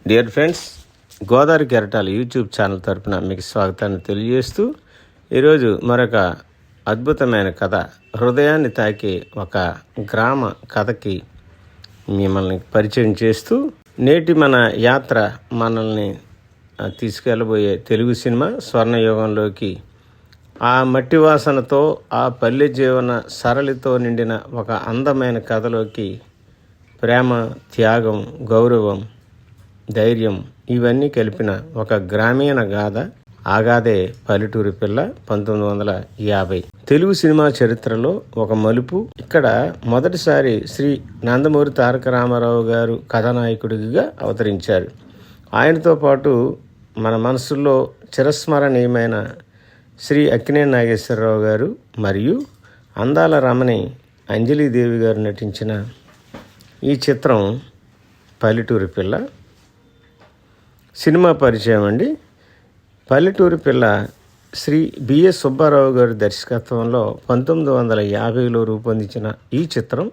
Dear friends, Godavari కెరటాలు YouTube channel తరపున మీకు స్వాగతాన్ని తెలియజేస్తూ ఈరోజు మరొక అద్భుతమైన కథ, హృదయాన్ని తాకే ఒక గ్రామ కథకి మిమ్మల్ని పరిచయం చేస్తూ నేటి మన యాత్ర మనల్ని తీసుకెళ్ళబోయే తెలుగు సినిమా స్వర్ణయుగంలోకి, ఆ మట్టి వాసనతో ఆ పల్లె జీవన సరళితో నిండిన ఒక అందమైన కథలోకి ప్రేమ, త్యాగం, గౌరవం, ధైర్యం ఇవన్నీ కలిపిన ఒక గ్రామీణ గాథ. ఆగాదే పల్లెటూరి పిల్ల 1950 తెలుగు సినిమా చరిత్రలో ఒక మలుపు. ఇక్కడ మొదటిసారి శ్రీ నందమూరి తారక రామారావు గారు కథానాయకుడిగా అవతరించారు. ఆయనతో పాటు మన మనసుల్లో చిరస్మరణీయమైన శ్రీ అక్కినేని నాగేశ్వరరావు గారు మరియు అందాల రమణి అంజలీదేవి గారు నటించిన ఈ చిత్రం పల్లెటూరి పిల్ల. సినిమా పరిచయం అండి. పల్లెటూరి పిల్ల శ్రీ బిఎస్ సుబ్బారావు గారి దర్శకత్వంలో 1950లో రూపొందించిన ఈ చిత్రం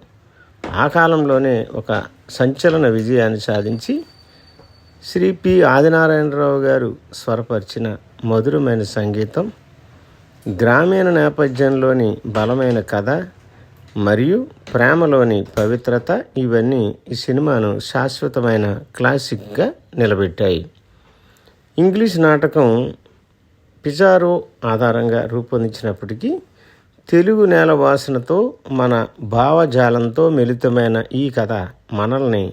ఆ కాలంలోనే ఒక సంచలన విజయాన్ని సాధించి శ్రీ పి ఆదినారాయణరావు గారు స్వరపరిచిన మధురమైన సంగీతం, గ్రామీణ నేపథ్యంలోని బలమైన కథ మరియు ప్రేమలోని పవిత్రత ఇవన్నీ ఈ సినిమాను శాశ్వతమైన క్లాసిక్గా నిలబెట్టాయి. ఇంగ్లీష్ నాటకం పిజారో ఆధారంగా రూపొందించినప్పటికీ తెలుగు నేల వాసనతో మన భావజాలంతో మిళితమైన ఈ కథ మనల్ని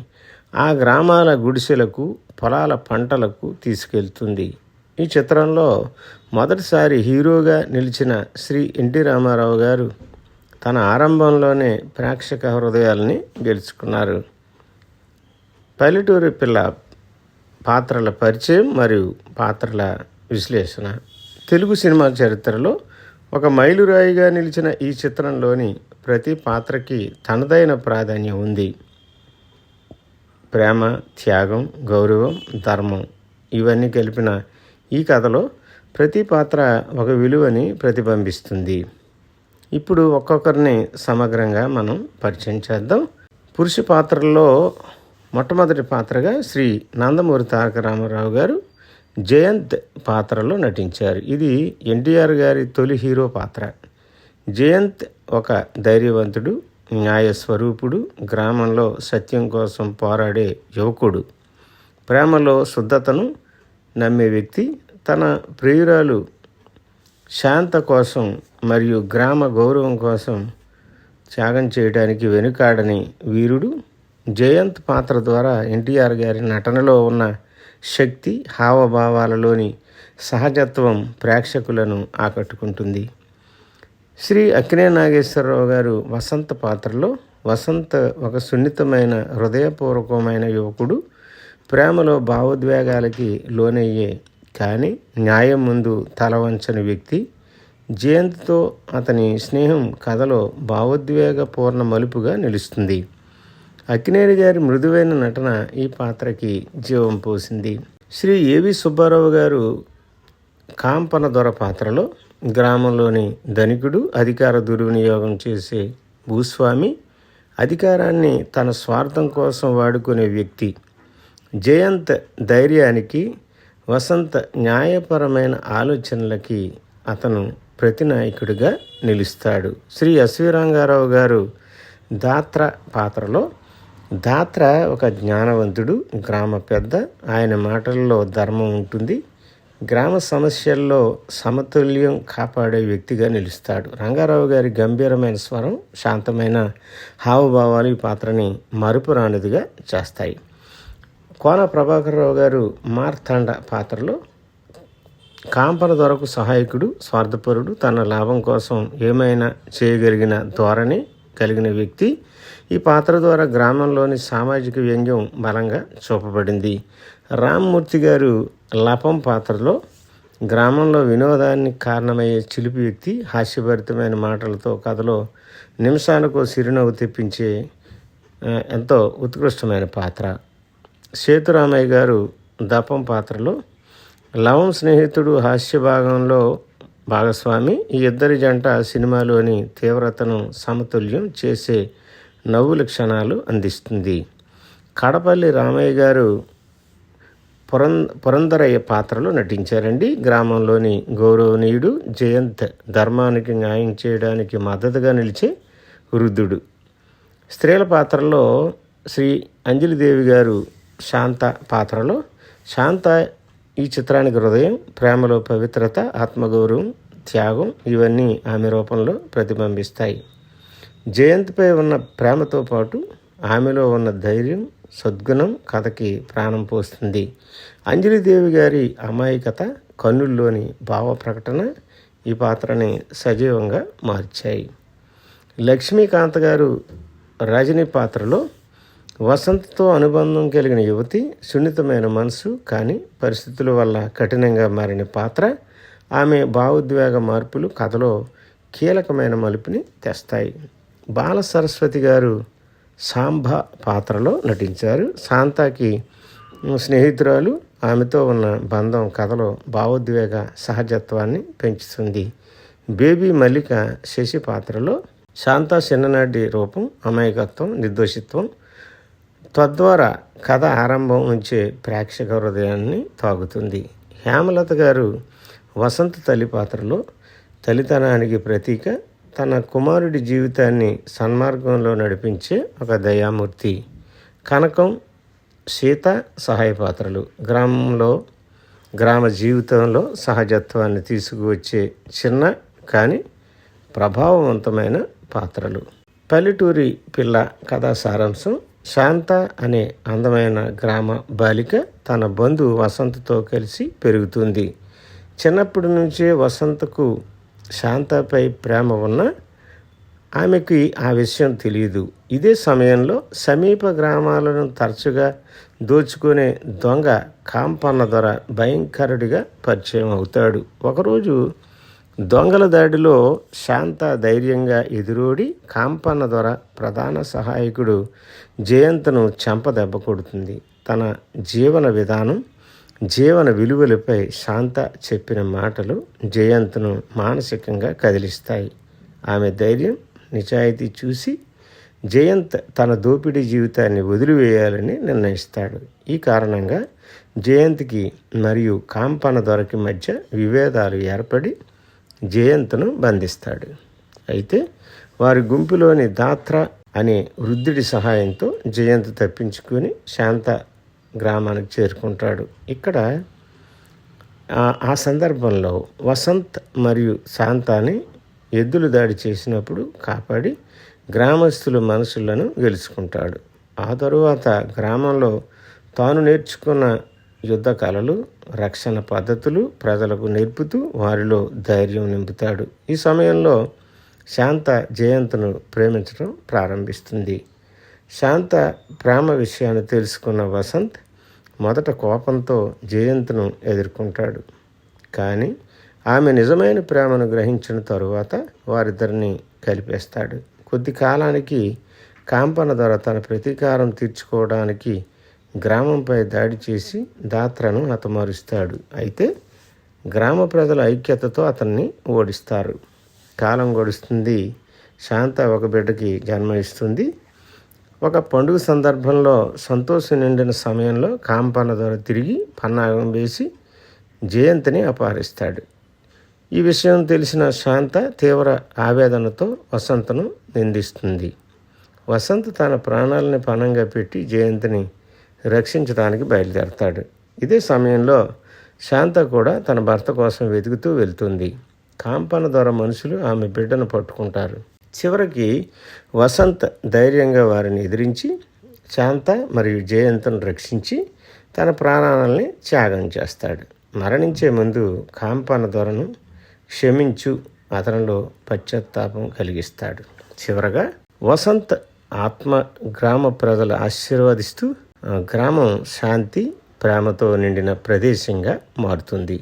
ఆ గ్రామాల గుడిసెలకు, పొలాల పంటలకు తీసుకెళ్తుంది. ఈ చిత్రంలో మొదటిసారి హీరోగా నిలిచిన శ్రీ ఎన్టీ రామారావు గారు తన ఆరంభంలోనే ప్రేక్షక హృదయాల్ని గెలుచుకున్నారు. పల్లెటూరి పిల్ల పాత్రల పరిచయం మరియు పాత్రల విశ్లేషణ. తెలుగు సినిమా చరిత్రలో ఒక మైలురాయిగా నిలిచిన ఈ చిత్రంలోని ప్రతి పాత్రకి తనదైన ప్రాధాన్యం ఉంది. ప్రేమ, త్యాగం, గౌరవం, ధర్మం ఇవన్నీ కలిపిన ఈ కథలో ప్రతి పాత్ర ఒక విలువని ప్రతిబింబిస్తుంది. ఇప్పుడు ఒక్కొక్కరిని సమగ్రంగా మనం పరిచయం చేద్దాం. పురుష పాత్రల్లో మొట్టమొదటి పాత్రగా శ్రీ నందమూరి తారక రామారావు గారు జయంత్ పాత్రలో నటించారు. ఇది ఎన్టీఆర్ గారి తొలి హీరో పాత్ర. జయంత్ ఒక ధైర్యవంతుడు, న్యాయస్వరూపుడు, గ్రామంలో సత్యం కోసం పోరాడే యువకుడు, ప్రేమలో శుద్ధతను నమ్మే వ్యక్తి. తన ప్రియురాలు శాంత కోసం మరియు గ్రామ గౌరవం కోసం త్యాగం చేయడానికి వెనుకాడని వీరుడు. జయంత్ పాత్ర ద్వారా ఎన్టీఆర్ గారి నటనలో ఉన్న శక్తి, హావభావాలలోని సహజత్వం ప్రేక్షకులను ఆకట్టుకుంటుంది. శ్రీ అక్కినేని నాగేశ్వరరావు గారు వసంత పాత్రలో వసంత్ ఒక సున్నితమైన, హృదయపూర్వకమైన యువకుడు, ప్రేమలో భావోద్వేగాలకి లోనయ్యే కానీ న్యాయం ముందు తలవంచని వ్యక్తి. జయంత్తో అతని స్నేహం కథలో భావోద్వేగపూర్ణ మలుపుగా నిలుస్తుంది. అక్కినేని గారి మృదువైన నటన ఈ పాత్రకి జీవం పోసింది. శ్రీ ఏవి సుబ్బారావు గారు కాంపన దొర పాత్రలో గ్రామంలోని ధనికుడు, అధికార దుర్వినియోగం చేసే భూస్వామి, అధికారాన్ని తన స్వార్థం కోసం వాడుకునే వ్యక్తి. జయంత్ ధైర్యానికి, వసంత్ న్యాయపరమైన ఆలోచనలకి అతను ప్రతినాయకుడిగా నిలుస్తాడు. శ్రీ ఎస్వి రంగారావు గారు దాత్ర పాత్రలో దాత్ర ఒక జ్ఞానవంతుడు, గ్రామ పెద్ద. ఆయన మాటల్లో ధర్మం ఉంటుంది. గ్రామ సమస్యల్లో సమతుల్యం కాపాడే వ్యక్తిగా నిలుస్తాడు. రంగారావు గారి గంభీరమైన స్వరం, శాంతమైన హావభావాలు ఈ పాత్రని మరుపురానిదిగా చేస్తాయి. కోన ప్రభాకరరావు గారు మార్తాండ పాత్రలో కాంపన దొరకు సహాయకుడు, స్వార్థపరుడు, తన లాభం కోసం ఏమైనా చేయగలిగిన ధోరణి కలిగిన వ్యక్తి. ఈ పాత్ర ద్వారా గ్రామంలోని సామాజిక వ్యంగ్యం బలంగా చూపబడింది. రామ్మూర్తి గారు లపం పాత్రలో గ్రామంలో వినోదానికి కారణమయ్యే చిలిపి వ్యక్తి, హాస్యభరితమైన మాటలతో కథలో నిమిషానికో చిరునవ్వు తెప్పించే ఎంతో ఉత్కృష్టమైన పాత్ర. సేతురామయ్య గారు దపం పాత్రలో లవం స్నేహితుడు, హాస్య భాగంలో భాగస్వామి. ఈ ఇద్దరి జంట సినిమాలోని తీవ్రతను సమతుల్యం చేసే నవ్వుల క్షణాలు అందిస్తుంది. కడపల్లి రామయ్య గారు పురందరయ్య పాత్రలో నటించారండి. గ్రామంలోని గౌరవనీయుడు జయంత్ ధర్మానికి న్యాయం చేయడానికి మద్దతుగా నిలిచే వృద్ధుడు. స్త్రీల పాత్రలో శ్రీ అంజలిదేవి గారు శాంత పాత్రలో. శాంత ఈ చిత్రానికి హృదయం, ప్రేమలో పవిత్రత, ఆత్మగౌరవం, త్యాగం ఇవన్నీ ఆమె రూపంలో ప్రతిబింబిస్తాయి. జయంత్పై ఉన్న ప్రేమతో పాటు ఆమెలో ఉన్న ధైర్యం, సద్గుణం కథకి ప్రాణం పోస్తుంది. అంజలిదేవి గారి అమాయకత, కన్నుల్లోని భావ ప్రకటన ఈ పాత్రని సజీవంగా మార్చాయి. లక్ష్మీకాంత్ గారు రజని పాత్రలో వసంత్తో అనుబంధం కలిగిన యువతి, సున్నితమైన మనసు కానీ పరిస్థితుల వల్ల కఠినంగా మారిన పాత్ర. ఆమె భావోద్వేగ మార్పులు కథలో కీలకమైన మలుపుని తెస్తాయి. బాల సరస్వతి గారు సాంబ పాత్రలో నటించారు. శాంతకి స్నేహితురాలు, ఆమెతో ఉన్న బంధం కథలో భావోద్వేగ సహజత్వాన్ని పెంచుతుంది. బేబీ మల్లిక శశి పాత్రలో. శాంత చిన్ననాటి రూపం, అమాయకత్వం, నిర్దోషిత్వం తద్వారా కథ ఆరంభం నుంచే ప్రేక్షక హృదయాన్ని తాగుతుంది. హేమలత గారు వసంత తల్లి పాత్రలో తల్లితనానికి ప్రతీక, తన కుమారుడి జీవితాన్ని సన్మార్గంలో నడిపించే ఒక దయామూర్తి. కనకం, సీత సహాయ పాత్రలు గ్రామ జీవితంలో సహజత్వాన్ని తీసుకువచ్చే చిన్న కానీ ప్రభావవంతమైన పాత్రలు. పల్లెటూరి పిల్ల కథా సారాంశం. శాంత అనే అందమైన గ్రామ బాలిక తన బంధువు వసంతతో కలిసి పెరుగుతుంది. చిన్నప్పటి నుంచే వసంతకు శాంతపై ప్రేమ ఉన్న ఆమెకి ఆ విషయం తెలియదు. ఇదే సమయంలో సమీప గ్రామాలను తరచుగా దోచుకునే దొంగ కాంపన్న దొర భయంకరుడిగా పరిచయం అవుతాడు. ఒకరోజు దొంగల దాడిలో శాంత ధైర్యంగా ఎదురోడి కాంపన్న దొర ప్రధాన సహాయకుడు జయంత్ను చెంపదెబ్బ కొడుతుంది. తన జీవన విధానం, జీవన విలువలపై శాంత చెప్పిన మాటలు జయంత్ను మానసికంగా కదిలిస్తాయి. ఆమె ధైర్యం, నిజాయితీ చూసి జయంత్ తన దోపిడీ జీవితాన్ని వదిలివేయాలని నిర్ణయిస్తాడు. ఈ కారణంగా జయంత్కి మరియు కాంపన్న దొరకి మధ్య విభేదాలు ఏర్పడి జయంత్ను బంధిస్తాడు. అయితే వారి గుంపులోని దాత్ర అనే వృద్ధుడి సహాయంతో జయంత్ తప్పించుకొని శాంత గ్రామానికి చేరుకుంటాడు. ఇక్కడ ఆ సందర్భంలో వసంత్ మరియు శాంతాని ఎద్దులు దాడి చేసినప్పుడు కాపాడి గ్రామస్తుల మనసులను గెలుచుకుంటాడు. ఆ తరువాత గ్రామంలో తాను నేర్చుకున్న యుద్ధ కళలు, రక్షణ పద్ధతులు ప్రజలకు నేర్పుతూ వారిలో ధైర్యం నింపుతాడు. ఈ సమయంలో శాంత జయంత్ను ప్రేమించడం ప్రారంభిస్తుంది. శాంత ప్రేమ విషయాన్ని తెలుసుకున్న వసంత్ మొదట కోపంతో జయంత్ను ఎదుర్కొంటాడు. కానీ ఆమె నిజమైన ప్రేమను గ్రహించిన తరువాత వారిద్దరిని కలిపేస్తాడు. కొద్ది కాలానికి కాంపన్న దొర తన ప్రతీకారం తీర్చుకోవడానికి గ్రామంపై దాడి చేసి దాత్రను హతమారుస్తాడు. అయితే గ్రామ ప్రజల ఐక్యతతో అతన్ని ఓడిస్తారు. కాలం గడుస్తుంది. శాంత ఒక బిడ్డకి జన్మనిస్తుంది. ఒక పండుగ సందర్భంలో సంతోషం నిండిన సమయంలో కాంపన్న దొర తిరిగి పన్నాగం వేసి జయంత్ని అపహరిస్తాడు. ఈ విషయం తెలిసిన శాంత తీవ్ర ఆవేదనతో వసంతను నిందిస్తుంది. వసంత్ తన ప్రాణాలని పణంగా పెట్టి జయంత్ని రక్షించడానికి బయలుదేరతాడు. ఇదే సమయంలో శాంత కూడా తన భర్త కోసం వెతుకుతూ వెళ్తుంది. కాంపన్న దొర మనుషులు ఆమె బిడ్డను పట్టుకుంటారు. చివరికి వసంత్ ధైర్యంగా వారిని ఎదిరించి శాంత మరియు జయంత్ను రక్షించి తన ప్రాణాలని త్యాగం చేస్తాడు. మరణించే ముందు కాంపన్న దొరను క్షమించు, అతనిలో పశ్చాత్తాపం కలిగిస్తాడు. చివరగా వసంత్ ఆత్మ గ్రామ ప్రజలు ఆశీర్వదిస్తూ గ్రామం శాంతి, ప్రేమతో నిండిన ప్రదేశంగా మారుతుంది.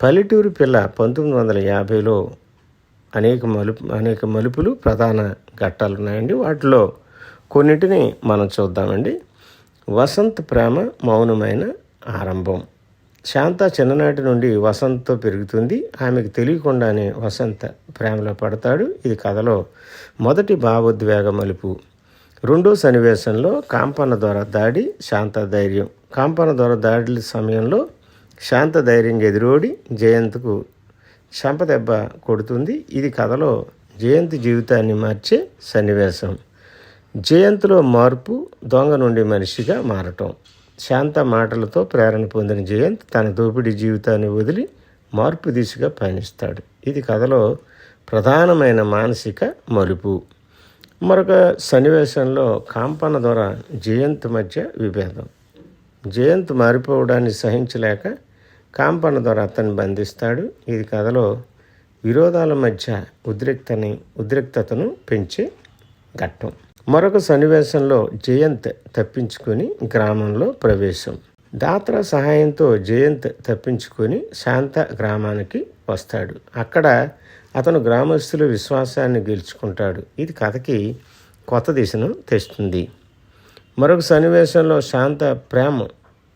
పల్లెటూరు పిల్ల 1950లో అనేక మలుపులు, ప్రధాన ఘట్టాలు ఉన్నాయండి. వాటిలో కొన్నిటిని మనం చూద్దామండి. వసంత్ ప్రేమ మౌనమైన ఆరంభం. శాంత చిన్ననాటి నుండి వసంత్తో పెరుగుతుంది. ఆమెకు తెలియకుండానే వసంత్ ప్రేమలో పడతాడు. ఇది కథలో మొదటి భావోద్వేగ మలుపు. రెండో సన్నివేశంలో కాంపన ద్వారా దాడి, శాంత ధైర్యం. కాంపన ద్వారా దాడి సమయంలో శాంత ధైర్యంగా ఎదురోడి జయంత్కు చెంపదెబ్బ కొడుతుంది. ఇది కథలో జయంత్ జీవితాన్ని మార్చే సన్నివేశం. జయంత్లో మార్పు, దొంగ నుండి మనిషిగా మారటం. శాంత మాటలతో ప్రేరణ పొందిన జయంత్ తన దోపిడీ జీవితాన్ని వదిలి మార్పు దిశగా పయనిస్తాడు. ఇది కథలో ప్రధానమైన మానసిక మలుపు. మరొక సన్నివేశంలో కాంపన ద్వారా జయంత్ మధ్య విభేదం. జయంత్ మారిపోవడాన్ని సహించలేక కాంపన ద్వారా అతన్ని బంధిస్తాడు. ఇది కథలో విరోధాల మధ్య ఉద్రిక్తతను పెంచే ఘట్టం. మరొక సన్నివేశంలో జయంత్ తప్పించుకొని గ్రామంలో ప్రవేశం. దాత్రా సహాయంతో జయంత్ తప్పించుకొని శాంత గ్రామానికి వస్తాడు. అక్కడ అతను గ్రామస్తుల విశ్వాసాన్ని గెలుచుకుంటాడు. ఇది కథకి కొత్త దిశను తెస్తుంది. మరొక సన్నివేశంలో శాంత ప్రేమ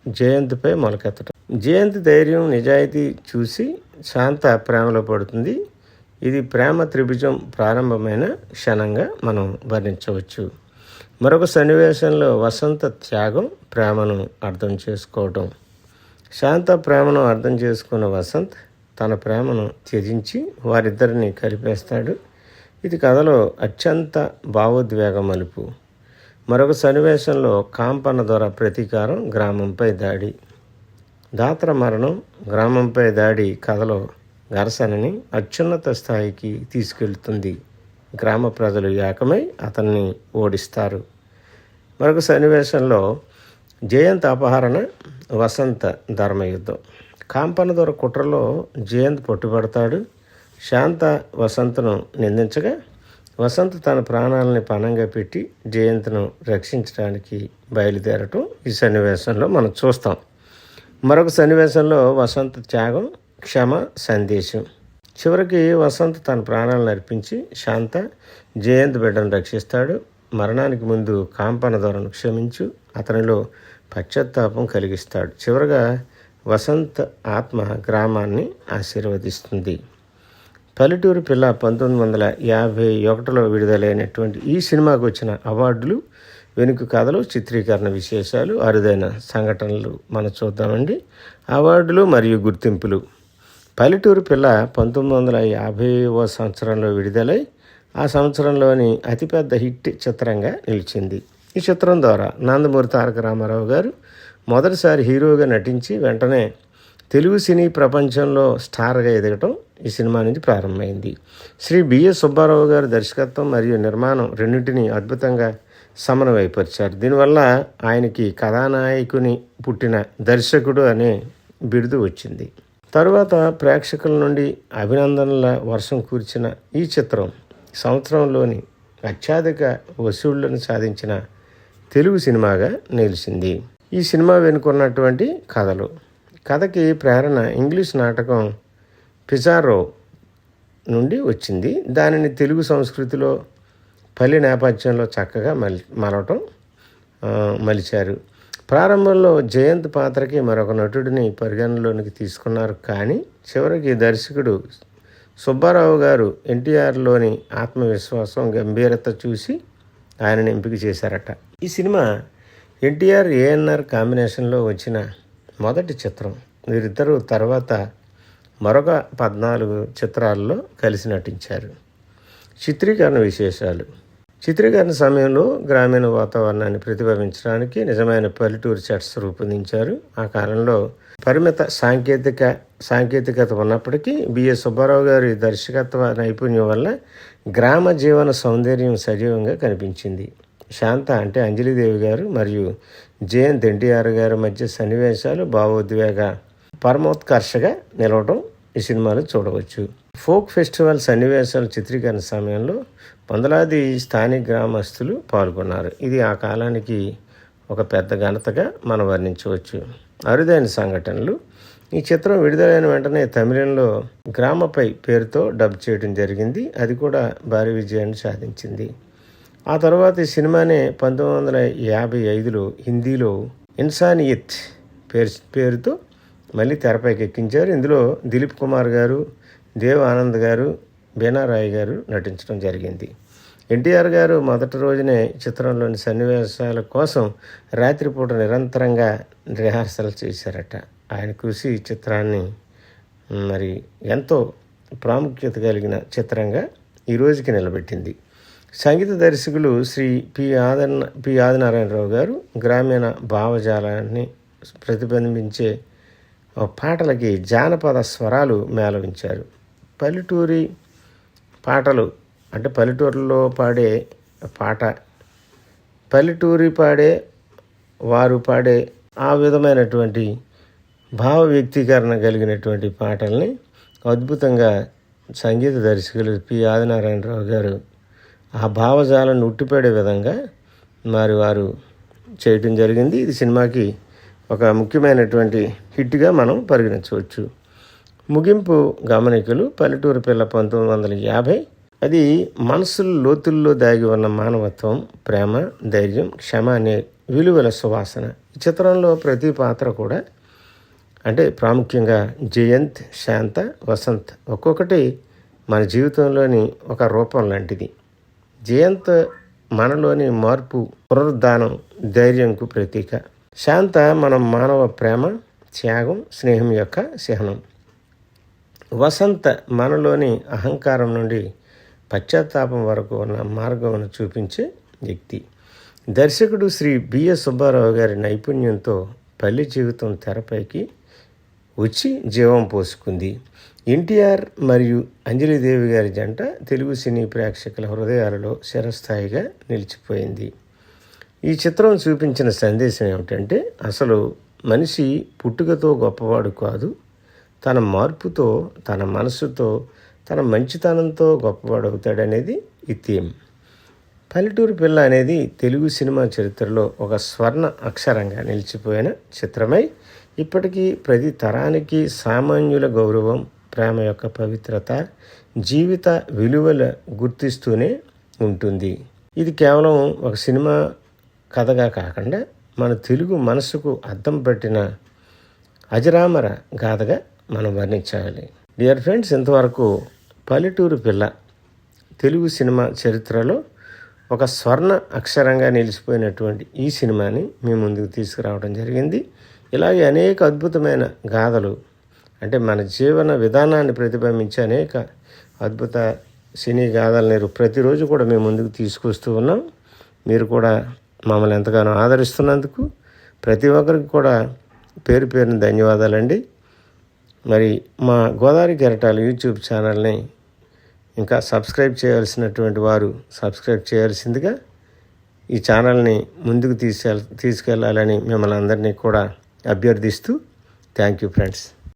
జయంత్పై మొలకెత్తడం. జయంత్ ధైర్యం, నిజాయితీ చూసి శాంత ప్రేమలో పడుతుంది. ఇది ప్రేమ త్రిభుజం ప్రారంభమైన క్షణంగా మనం వర్ణించవచ్చు. మరొక సన్నివేశంలో వసంత త్యాగం, ప్రేమను అర్థం చేసుకోవడం. శాంత ప్రేమను అర్థం చేసుకున్న వసంత్ తన ప్రేమను త్యజించి వారిద్దరిని కలిపేస్తాడు. ఇది కథలో అత్యంత భావోద్వేగ మలుపు. మరొక సన్నివేశంలో కాంపన ద్వారా ప్రతీకారం, గ్రామంపై దాడి. దాత్ర మరణం, గ్రామంపై దాడి కథలో ఘర్షణని అత్యున్నత స్థాయికి తీసుకెళ్తుంది. గ్రామ ప్రజలు ఏకమై అతన్ని ఓడిస్తారు. మరొక సన్నివేశంలో జయంత్ అపహరణ, వసంత ధర్మయుద్ధం. కాంపన దొర కుట్రలో జయంత్ పట్టుబడతాడు. శాంత వసంతను నిందించగా వసంత్ తన ప్రాణాలని పణంగా పెట్టి జయంత్ను రక్షించడానికి బయలుదేరటం ఈ సన్నివేశంలో మనం చూస్తాం. మరొక సన్నివేశంలో వసంత త్యాగం, క్షమ సందేశం. చివరికి వసంత్ తన ప్రాణాలను అర్పించి శాంత జయంత్ బిడ్డను రక్షిస్తాడు. మరణానికి ముందు కాంపన దొరను క్షమించు, అతనిలో పశ్చాత్తాపం కలిగిస్తాడు. చివరగా వసంత్ ఆత్మ గ్రామాన్ని ఆశీర్వదిస్తుంది. పల్లెటూరు పిల్ల 1951లో విడుదలైనటువంటి ఈ సినిమాకు వచ్చిన అవార్డులు, వెనుక కథలు, చిత్రీకరణ విశేషాలు, అరుదైన సంఘటనలు మనం చూద్దామండి. అవార్డులు మరియు గుర్తింపులు. పల్లెటూరు పిల్ల 1950వ సంవత్సరంలో విడుదలై ఆ సంవత్సరంలోని అతిపెద్ద హిట్ చిత్రంగా నిలిచింది. ఈ చిత్రం ద్వారా నందమూరి తారక రామారావు గారు మొదటిసారి హీరోగా నటించి వెంటనే తెలుగు సినీ ప్రపంచంలో స్టార్గా ఎదగటం ఈ సినిమా నుంచి ప్రారంభమైంది. శ్రీ బిఎస్ సుబ్బారావు గారు దర్శకత్వం మరియు నిర్మాణం రెండింటినీ అద్భుతంగా సమన్వయపరిచారు. దీనివల్ల ఆయనకి కథానాయకుని పుట్టిన దర్శకుడు అనే బిరుదు వచ్చింది. తరువాత ప్రేక్షకుల నుండి అభినందనల వర్షం కురిచిన ఈ చిత్రం సంవత్సరంలోని అత్యధిక వసూళ్లను సాధించిన తెలుగు సినిమాగా నిలిచింది. ఈ సినిమా వెనుకున్నటువంటి కథలు. కథకి ప్రేరణ ఇంగ్లీష్ నాటకం పిజారో నుండి వచ్చింది. దానిని తెలుగు సంస్కృతిలో పల్లె నేపథ్యంలో చక్కగా మలిచారు. ప్రారంభంలో జయంత్ పాత్రకి మరొక నటుడిని పరిగణలోనికి తీసుకున్నారు. కానీ చివరికి దర్శకుడు సుబ్బారావు గారు ఎన్టీఆర్లోని ఆత్మవిశ్వాసం, గంభీరత చూసి ఆయనను ఎంపిక చేశారట. ఈ సినిమా ఎన్టీఆర్, ఏఎన్ఆర్ కాంబినేషన్లో వచ్చిన మొదటి చిత్రం. వీరిద్దరూ తర్వాత మరొక 14 చిత్రాల్లో కలిసి నటించారు. చిత్రీకరణ విశేషాలు. చిత్రీకరణ సమయంలో గ్రామీణ వాతావరణాన్ని ప్రతిబింబించడానికి నిజమైన పల్లెటూరు సెట్స్ రూపొందించారు. ఆ కాలంలో పరిమిత సాంకేతికత ఉన్నప్పటికీ బిఎస్ సుబ్బారావు గారి దర్శకత్వ నైపుణ్యం వల్ల గ్రామ జీవన సౌందర్యం సజీవంగా కనిపించింది. శాంత అంటే అంజలిదేవి గారు మరియు జయంత్ ఎన్టీఆర్ గారి మధ్య సన్నివేశాలు భావోద్వేగ పరమోత్కర్షగా నిలవడం ఈ సినిమాలో చూడవచ్చు. ఫోక్ ఫెస్టివల్ సన్నివేశాల చిత్రీకరణ సమయంలో వందలాది స్థానిక గ్రామస్తులు పాల్గొన్నారు. ఇది ఆ కాలానికి ఒక పెద్ద ఘనతగా మనం వర్ణించవచ్చు. అరుదైన సంఘటనలు. ఈ చిత్రం విడుదలైన వెంటనే తమిళంలో గ్రామపై పేరుతో డబ్ చేయడం జరిగింది. అది కూడా భారీ విజయాన్ని సాధించింది. ఆ తర్వాత ఈ సినిమాని 1955లో హిందీలో ఇన్సానియత్ పేరుతో మళ్ళీ తెరపైకి ఎక్కించారు. ఇందులో దిలీప్ కుమార్ గారు, దేవ్ ఆనంద్ గారు, బీనా రాయ్ గారు నటించడం జరిగింది. ఎన్టీఆర్ గారు మొదటి రోజునే చిత్రంలోని సన్నివేశాల కోసం రాత్రిపూట నిరంతరంగా రిహార్సల్ చేశారట. ఆయన కృషి ఈ చిత్రాన్ని మరి ఎంతో ప్రాముఖ్యత కలిగిన చిత్రంగా ఈ రోజుకి నిలబెట్టింది. సంగీత దర్శకులు శ్రీ పి ఆదినారాయణరావు గారు గ్రామీణ భావజాలాన్ని ప్రతిబింబించే పాటలకి జానపద స్వరాలు మేళవించారు. పల్లెటూరి పాటలు అంటే పల్లెటూరులో పాడే పాట, పల్లెటూరి పాడే వారు పాడే ఆ విధమైనటువంటి భావ వ్యక్తీకరణ కలిగినటువంటి పాటల్ని అద్భుతంగా సంగీత దర్శకులు పి ఆదినారాయణరావు గారు ఆ భావజాలను ఉట్టిపడే విధంగా మరి వారు చేయటం జరిగింది. ఇది సినిమాకి ఒక ముఖ్యమైనటువంటి హిట్గా మనం పరిగణించవచ్చు. ముగింపు గమనికలు. పల్లెటూరు పిల్ల 1950. అది మనసుల లోతుల్లో దాగి ఉన్న మానవత్వం, ప్రేమ, ధైర్యం, క్షమ అనే విలువల సువాసన. ఈ చిత్రంలో ప్రతి పాత్ర కూడా అంటే ప్రాముఖ్యంగా జయంత్, శాంత, వసంత్ ఒక్కొక్కటి మన జీవితంలోని ఒక రూపం లాంటిది. జయంత్ మనలోని మార్పు, పునరుద్ధానం, ధైర్యంకు ప్రతీక. శాంత మన మానవ ప్రేమ, త్యాగం, స్నేహం యొక్క చిహ్నం. వసంత మనలోని అహంకారం నుండి పశ్చాత్తాపం వరకు ఉన్న మార్గమును చూపించే వ్యక్తి. దర్శకుడు శ్రీ బిఎస్ సుబ్బారావు గారి నైపుణ్యంతో పల్లె జీవితం తెరపైకి వచ్చి జీవం పోసుకుంది. ఎన్టీఆర్ మరియు అంజలిదేవి గారి జంట తెలుగు సినీ ప్రేక్షకుల హృదయాలలో చిరస్థాయిగా నిలిచిపోయింది. ఈ చిత్రం చూపించిన సందేశం ఏమిటంటే అసలు మనిషి పుట్టుకతో గొప్పవాడు కాదు, తన మార్పుతో, తన మనసుతో, తన మంచితనంతో గొప్పవాడు అవుతాడనేది ఈ థీమ్. పల్లెటూరు పిల్ల అనేది తెలుగు సినిమా చరిత్రలో ఒక స్వర్ణ అక్షరంగా నిలిచిపోయిన చిత్రమై ఇప్పటికీ ప్రతి తరానికి సామాన్యుల గౌరవం, ప్రేమ యొక్క పవిత్రత, జీవిత విలువల గుర్తిస్తూనే ఉంటుంది. ఇది కేవలం ఒక సినిమా కథగా కాకుండా మన తెలుగు మనసుకు అద్దం పట్టిన అజరామర గాథగా మనం వర్ణించాలి. డియర్ ఫ్రెండ్స్, ఇంతవరకు పల్లెటూరు పిల్ల తెలుగు సినిమా చరిత్రలో ఒక స్వర్ణ అక్షరంగా నిలిచిపోయినటువంటి ఈ సినిమాని మీ ముందుకు తీసుకురావడం జరిగింది. ఇలాగే అనేక అద్భుతమైన గాథలు అంటే మన జీవన విధానాన్ని ప్రతిబింబించే అనేక అద్భుత సినీ గాథలను ప్రతిరోజు కూడా మేము ముందుకు తీసుకొస్తూ ఉన్నాం. మీరు కూడా మమ్మల్ని ఎంతగానో ఆదరిస్తున్నందుకు ప్రతి ఒక్కరికి కూడా పేరు పేరున ధన్యవాదాలండి. మరి మా గోదావరి కెరటాలు యూట్యూబ్ ఛానల్ని ఇంకా సబ్స్క్రైబ్ చేయాల్సినటువంటి వారు సబ్స్క్రైబ్ చేయాల్సిందిగా ఈ ఛానల్ని ముందుకు తీసుకెళ్ళాలని మిమ్మల్ని అందరినీ కూడా అభ్యర్థిస్తూ థ్యాంక్ యూ ఫ్రెండ్స్.